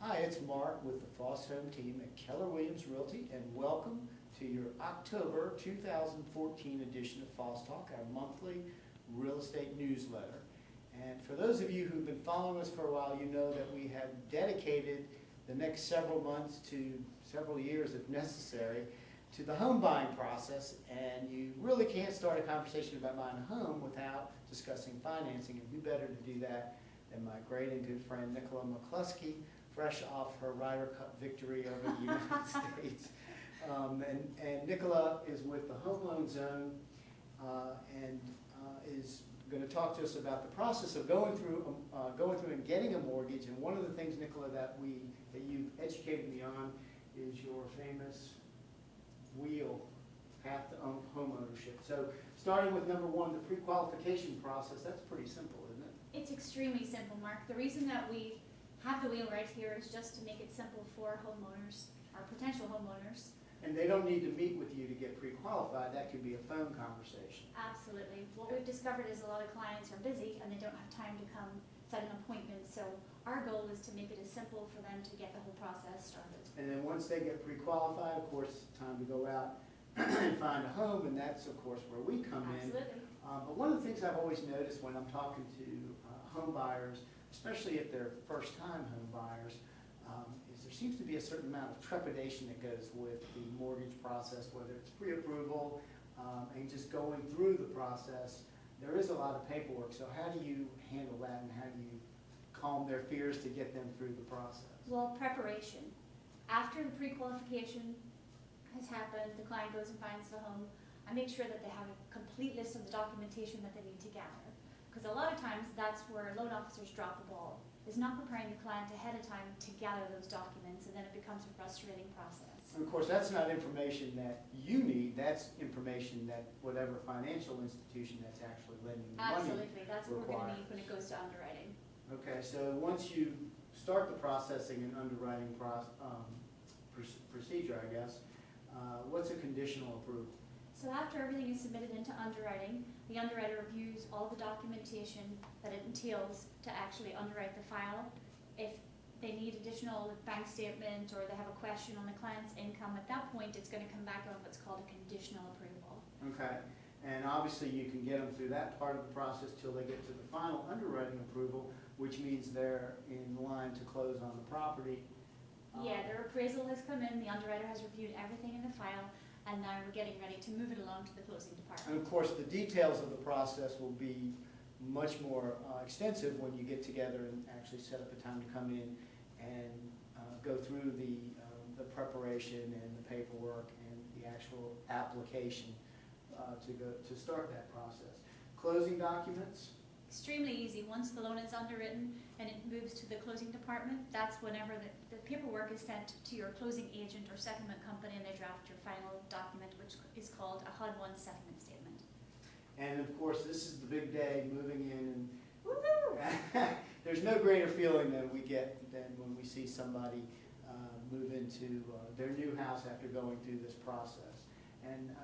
Hi, it's Mark with the Foss Home team at Keller Williams Realty, and welcome to your October 2014 edition of FossTalk, our monthly real estate newsletter. And for those of you who've been following us for a while, you know that we have dedicated the next several months to several years, if necessary, to the home buying process. And you really can't start a conversation about buying a home without discussing financing, and who better to do that than my great and good friend Nicola McCluskey, fresh off her Ryder Cup victory over the United States. And Nicola is with the Home Loan Zone and is going to talk to us about the process of going through and getting a mortgage. And one of the things, Nicola, that you've educated me on is your famous wheel, path to home ownership. So starting with number one, the pre-qualification process, that's pretty simple, isn't it? It's extremely simple, Mark. The reason that we have the wheel right here is just to make it simple for homeowners, or potential homeowners. And they don't need to meet with you to get pre-qualified. That could be a phone conversation. Absolutely. What we've discovered is a lot of clients are busy and they don't have time to come set an appointment. So our goal is to make it as simple for them to get the whole process started. And then once they get pre-qualified, of course, it's time to go out and find a home, and that's, of course, where we come in. Absolutely. But one of the things I've always noticed when I'm talking to home buyers, especially if they're first-time home buyers, is there seems to be a certain amount of trepidation that goes with the mortgage process, whether it's pre-approval and just going through the process. There is a lot of paperwork, so how do you handle that, and how do you calm their fears to get them through the process? Well, preparation. After the pre-qualification has happened, the client goes and finds the home, I make sure that they have a complete list of the documentation that they need to gather. Because a lot of times that's where loan officers drop the ball, is not preparing the client ahead of time to gather those documents, and then it becomes a frustrating process. And of course, that's not information that you need, that's information that whatever financial institution that's actually lending the money Absolutely, that's what we're going to requires. need when it goes to underwriting. Okay, so once you start the processing and underwriting procedure, I guess, what's a conditional approval? So after everything is submitted into underwriting, the underwriter reviews all the documentation that it entails to actually underwrite the file. If they need additional bank statement or they have a question on the client's income, at that point it's going to come back on what's called a conditional approval. Okay, and obviously you can get them through that part of the process till they get to the final underwriting approval, which means they're in line to close on the property. Yeah, their appraisal has come in, the underwriter has reviewed everything in the file, and now we're getting ready to move it along to the closing department. And of course, the details of the process will be much more extensive when you get together and actually set up a time to come in and go through the preparation and the paperwork and the actual application to start that process. Closing documents? Extremely easy. Once the loan is underwritten and it moves to the closing department, that's whenever the paperwork is sent to your closing agent or settlement company, and they draft your final document, which is called a HUD-1 settlement statement. And of course, this is the big day, moving in, and woohoo! There's no greater feeling than we get than when we see somebody move into their new house after going through this process. And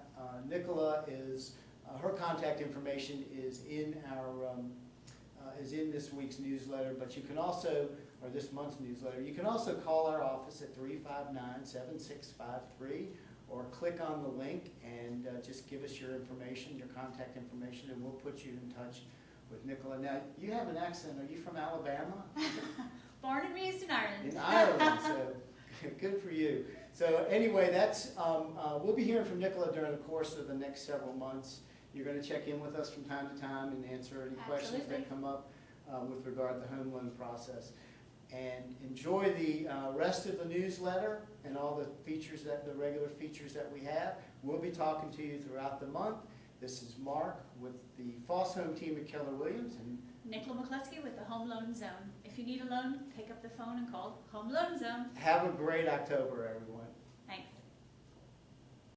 Nicola is. Her contact information is in our in this week's newsletter, but you can also, or this month's newsletter, you can also call our office at 359-7653, or click on the link and just give us your information, your contact information, and we'll put you in touch with Nicola. Now, you have an accent. Are you from Alabama? Born and raised in Ireland. In Ireland, so good for you. So anyway, that's we'll be hearing from Nicola during the course of the next several months. You're going to check in with us from time to time and answer any questions that come up with regard to the home loan process. And enjoy the rest of the newsletter and all the features, the regular features that we have. We'll be talking to you throughout the month. This is Mark with the Foss Home team at Keller Williams. And Nicola McCluskey with the Home Loan Zone. If you need a loan, pick up the phone and call Home Loan Zone. Have a great October, everyone.